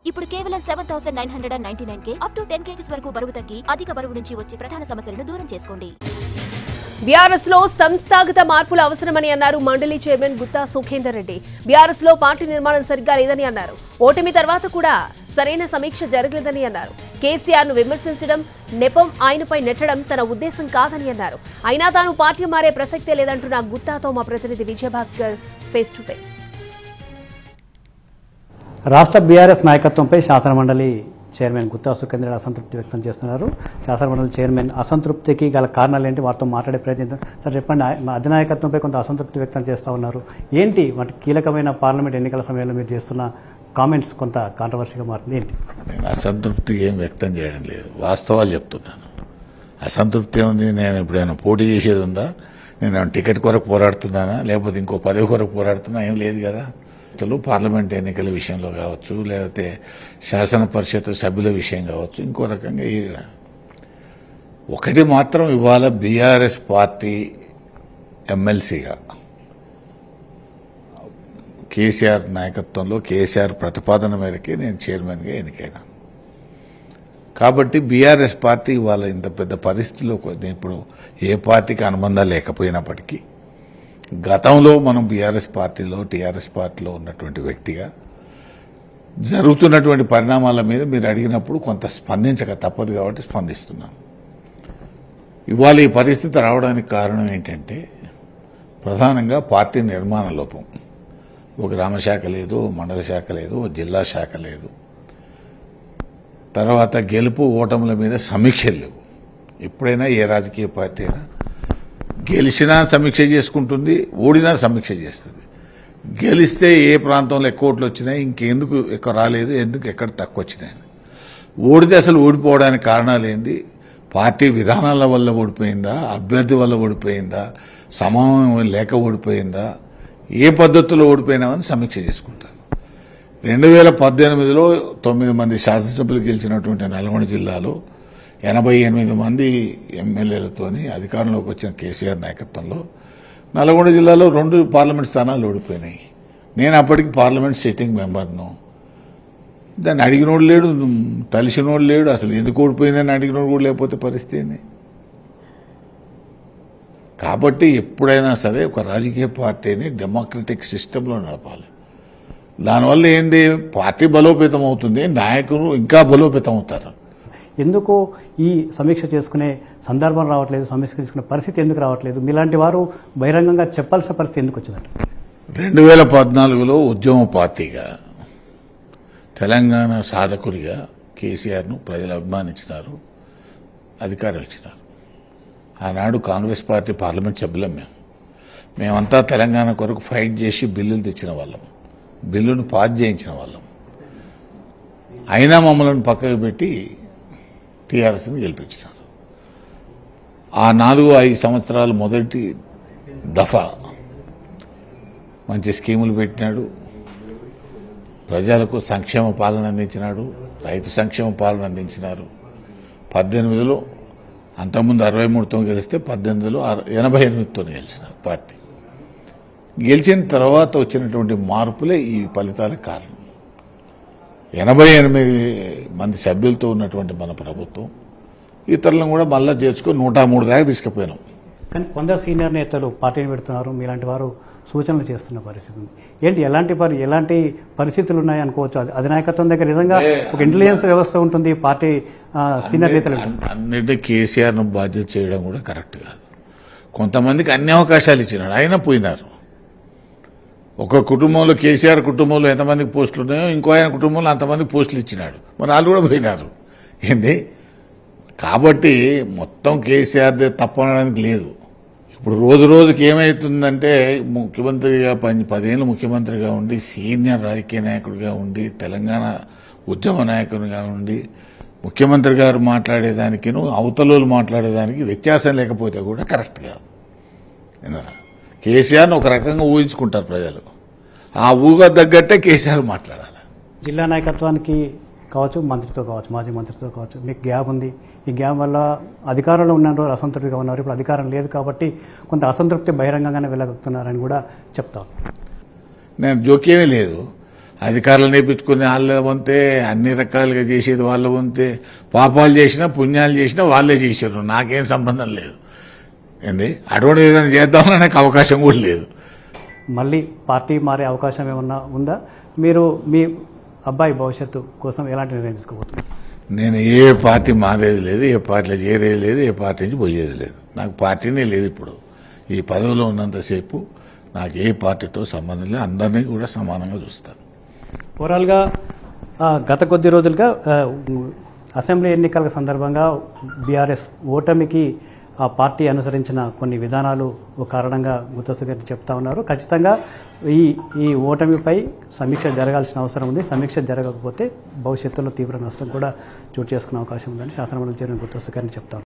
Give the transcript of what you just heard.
ఇప్పుడు కేవలం 7,999 up to 10 kgs వరకు బరువు తగ్గి అధిక బరువు నుంచి వచ్చే ప్రధాన సమస్యలను దూరం చేసుకోండి. బీఆర్ఎస్ లో సంస్థాగత మార్పులు అవసరమని అన్నారు మండలి చైర్మన్ గుత్తా సుఖేందర్ రెడ్డి. బీఆర్ఎస్ లో పార్టీ నిర్మాణం సరిగ్గా లేదని అన్నారు. ఓటమి తర్వాత కూడా సరైన సమీక్ష జరగలేదని అన్నారు. కేసీఆర్ ను విమర్శించడం, నెపం ఆయనపై నెట్టడం తన ఉద్దేశం కాదని అన్నారు. అయినా తాను పార్టీ మారే ప్రసక్తే లేదంటున్న గుత్తాతో మా ప్రతినిధి విజయభాస్కర్ ఫేస్ టు ఫేస్. రాష్ట్ర బీఆర్ఎస్ నాయకత్వంపై శాసనమండలి చైర్మన్ గుత్తా సుఖేందర్ అసంతృప్తి వ్యక్తం చేస్తున్నారు. శాసనమండలి చైర్మన్ అసంతృప్తికి గల కారణాలు ఏంటి, వారితో మాట్లాడే ప్రయత్నిద్దాం. సార్ చెప్పండి, అధినాయకత్వంపై కొంత అసంతృప్తి వ్యక్తం చేస్తూ ఉన్నారు. ఏంటి వాటి కీలకమైన పార్లమెంట్ ఎన్నికల సమయంలో మీరు చేస్తున్న కామెంట్స్ కొంత కాంట్రవర్సీగా మారుతుంది ఏంటి? నేను అసంతృప్తి ఏం వ్యక్తం చేయడం లేదు, వాస్తవాలు చెప్తున్నాను. అసంతృప్తి ఏముంది? నేను ఎప్పుడైనా పోటీ చేసేది ఉందా? నేను టికెట్ కొరకు పోరాడుతున్నానా, లేకపోతే ఇంకో పదవి కొరకు పోరాడుతున్నా? ఏం లేదు కదా. పార్లమెంట్ ఎన్నికల విషయంలో కావచ్చు, లేకపోతే శాసన పరిషత్ సభ్యుల విషయం కావచ్చు, ఇంకో రకంగా ఒకటి మాత్రం ఇవాళ బీఆర్ఎస్ పార్టీ ఎమ్మెల్సీగా కేసీఆర్ నాయకత్వంలో కేసీఆర్ ప్రతిపాదన మేరకే నేను చైర్మన్గా ఎన్నికైనా. కాబట్టి బీఆర్ఎస్ పార్టీ ఇవాళ ఇంత పెద్ద పరిస్థితిలో, ఇప్పుడు ఏ పార్టీకి అనుబంధం లేకపోయినప్పటికీ గతంలో మనం బీఆర్ఎస్ పార్టీలో టీఆర్ఎస్ పార్టీలో ఉన్నటువంటి వ్యక్తిగా జరుగుతున్నటువంటి పరిణామాల మీద మీరు అడిగినప్పుడు కొంత స్పందించక తప్పదు కాబట్టి స్పందిస్తున్నాను. ఇవాళ ఈ పరిస్థితి రావడానికి కారణం ఏంటంటే ప్రధానంగా పార్టీ నిర్మాణ లోపం. ఒక గ్రామ శాఖ లేదు, మండల శాఖ లేదు, జిల్లా శాఖ లేదు. తర్వాత గెలుపు ఓటముల మీద సమీక్షలు లేవు. ఎప్పుడైనా ఏ రాజకీయ పార్టీ అయినా గెలిచినా సమీక్ష చేసుకుంటుంది, ఓడినా సమీక్ష చేస్తుంది. గెలిస్తే ఏ ప్రాంతంలో ఎక్కువ ఓట్లు వచ్చినాయి, ఇంకెందుకు ఎక్కువ రాలేదు, ఎందుకు ఎక్కడ తక్కువ వచ్చినాయని. ఓడితే అసలు ఓడిపోవడానికి కారణాలు ఏంది? పార్టీ విధానాల వల్ల ఓడిపోయిందా, అభ్యర్థి వల్ల ఓడిపోయిందా, సమన్వయం లేక ఓడిపోయిందా, ఏ పద్ధతిలో ఓడిపోయినామని సమీక్ష చేసుకుంటారు. 2018లో 9 మంది శాసనసభ్యులు గెలిచినటువంటి నల్గొండ జిల్లాలో 88 మంది ఎమ్మెల్యేలతోని అధికారంలోకి వచ్చిన కేసీఆర్ నాయకత్వంలో నల్గొండ జిల్లాలో 2 పార్లమెంట్ స్థానాలు ఓడిపోయినాయి. నేను అప్పటికి పార్లమెంట్ సిట్టింగ్ మెంబర్ను. దాన్ని అడిగినోడు లేడు, తలిసినోడు లేడు. అసలు ఎందుకు ఓడిపోయిందని అడిగినోడు కూడా లేకపోతే పరిస్థితి ఏంది? కాబట్టి ఎప్పుడైనా సరే ఒక రాజకీయ పార్టీని డెమోక్రటిక్ సిస్టంలో నడపాలి. దానివల్ల ఏంది? పార్టీ బలోపేతం అవుతుంది, నాయకులు ఇంకా బలోపేతం అవుతారు. ఎందుకు ఈ సమీక్ష చేసుకునే సందర్భం రావట్లేదు, సమీక్ష చేసుకునే పరిస్థితి ఎందుకు రావట్లేదు? మీలాంటి వారు బహిరంగంగా చెప్పాల్సిన పరిస్థితి ఎందుకు వచ్చిందంట? 2014లో ఉద్యమ పార్టీగా తెలంగాణ సాధకుడిగా కేసీఆర్ను ప్రజలు అభిమానించినారు, అధికారం ఇచ్చినారు. ఆనాడు కాంగ్రెస్ పార్టీ పార్లమెంట్ సభ్యులం. మేమంతా తెలంగాణ కొరకు ఫైట్ చేసి బిల్లులు తెచ్చిన వాళ్ళం, బిల్లును పాస్ చేయించిన వాళ్ళం. అయినా మమ్మల్ని పక్కకు పెట్టి టీఆర్ఎస్ని గెలిపించినారు. ఆ 4-5 సంవత్సరాలు మొదటి దఫా మంచి స్కీములు పెట్టినాడు, ప్రజలకు సంక్షేమ పాలన అందించినాడు, రైతు సంక్షేమ పాలన అందించినారు. 18లో అంతకుముందు 63తో గెలిస్తే 18లో 88తో గెలిచినారు పార్టీ. గెలిచిన తర్వాత వచ్చినటువంటి మార్పులే ఈ ఫలితాలకు కారణం. 88 మంది సభ్యులతో ఉన్నటువంటి మన ప్రభుత్వం ఇతరులను కూడా మళ్ళా చేర్చుకొని 103 దాకా తీసుకుపోయినాం. కానీ కొందరు సీనియర్ నేతలు పార్టీని పెడుతున్నారు, మీలాంటి వారు సూచనలు చేస్తున్న పరిస్థితి ఉంది. ఏంటి, ఎలాంటి పరిస్థితులు ఉన్నాయి అనుకోవచ్చు? అధినాయకత్వం దగ్గర నిజంగా ఒక ఇంటెలిజెన్స్ వ్యవస్థ ఉంటుంది, పార్టీ సీనియర్ నేతలు అన్నిటి కేసీఆర్ను బాధ్యత చేయడం కూడా కరెక్ట్ కాదు. కొంతమందికి అన్ని అవకాశాలు ఇచ్చినాడు, అయినా పోయినారు. ఒక కుటుంబంలో కేసీఆర్ కుటుంబంలో ఎంతమందికి పోస్టులు ఉన్నాయో ఇంకో ఆయన కుటుంబంలో అంతమందికి పోస్టులు ఇచ్చినాడు, మరి వాళ్ళు కూడా పోయినారు. ఏంది? కాబట్టి మొత్తం కేసీఆర్దే తప్పనడానికి లేదు. ఇప్పుడు రోజుకి ఏమవుతుందంటే ముఖ్యమంత్రిగా 10 ఏళ్ళు ముఖ్యమంత్రిగా ఉండి, సీనియర్ రాజకీయ నాయకుడిగా ఉండి, తెలంగాణ ఉద్యమ నాయకుడిగా ఉండి, ముఖ్యమంత్రి గారు మాట్లాడేదానికి అవతలోళ్ళు మాట్లాడేదానికి వ్యత్యాసం లేకపోతే కూడా కరెక్ట్ కాదు. కేసీఆర్ను ఒక రకంగా ఊహించుకుంటారు ప్రజలు, ఆ ఊహ తగ్గట్టే కేసీఆర్ మాట్లాడాలి. జిల్లా నాయకత్వానికి కావచ్చు, మంత్రితో కావచ్చు, మాజీ మంత్రితో కావచ్చు, మీకు గ్యాప్ ఉంది. ఈ గ్యాప్ వల్ల అధికారంలో ఉన్న రోజు అసంతృప్తిగా ఉన్నారు, ఇప్పుడు అధికారం లేదు కాబట్టి కొంత అసంతృప్తి బహిరంగంగానే వెళ్ళగలుగుతున్నారని కూడా చెప్తాను. నేను జోక్యమే లేదు. అధికారులు నేర్పించుకునే వాళ్ళ వంతే, అన్ని రకాలుగా చేసేది వాళ్ళ వంతే. పాపాలు చేసినా పుణ్యాలు చేసినా వాళ్ళే చేశారు, నాకేం సంబంధం లేదు. ఏంది అటువంటి ఏదైనా చేద్దామని నాకు అవకాశం కూడా లేదు. మళ్ళీ పార్టీ మారే అవకాశం ఏమన్నా ఉందా? మీరు మీ అబ్బాయి భవిష్యత్తు కోసం ఎలాంటి నిర్ణయం తీసుకోబోతున్నారు? నేను ఏ పార్టీ మారేది లేదు, ఏ పార్టీలో చేరేది లేదు, ఏ పార్టీ నుంచి పోయేది లేదు. నాకు పార్టీనే లేదు. ఇప్పుడు ఈ పదవిలో ఉన్నంతసేపు నాకు ఏ పార్టీతో సంబంధం లేదు. అందరినీ కూడా సమానంగా చూస్తాను. ఓవరాల్గా గత కొద్ది రోజులుగా అసెంబ్లీ ఎన్నికల సందర్భంగా బీఆర్ఎస్ ఓటమికి ఆ పార్టీ అనుసరించిన కొన్ని విధానాలు ఒక కారణంగా గుత్తా గారు చెప్తా ఉన్నారు. ఖచ్చితంగా ఈ ఓటమిపై సమీక్ష జరగాల్సిన అవసరం ఉంది. సమీక్ష జరగకపోతే భవిష్యత్తులో తీవ్ర నష్టం కూడా చోటు చేసుకునే అవకాశం ఉందని శాసనమండలి చైర్మన్ గుత్తా గారిని చెప్తారు.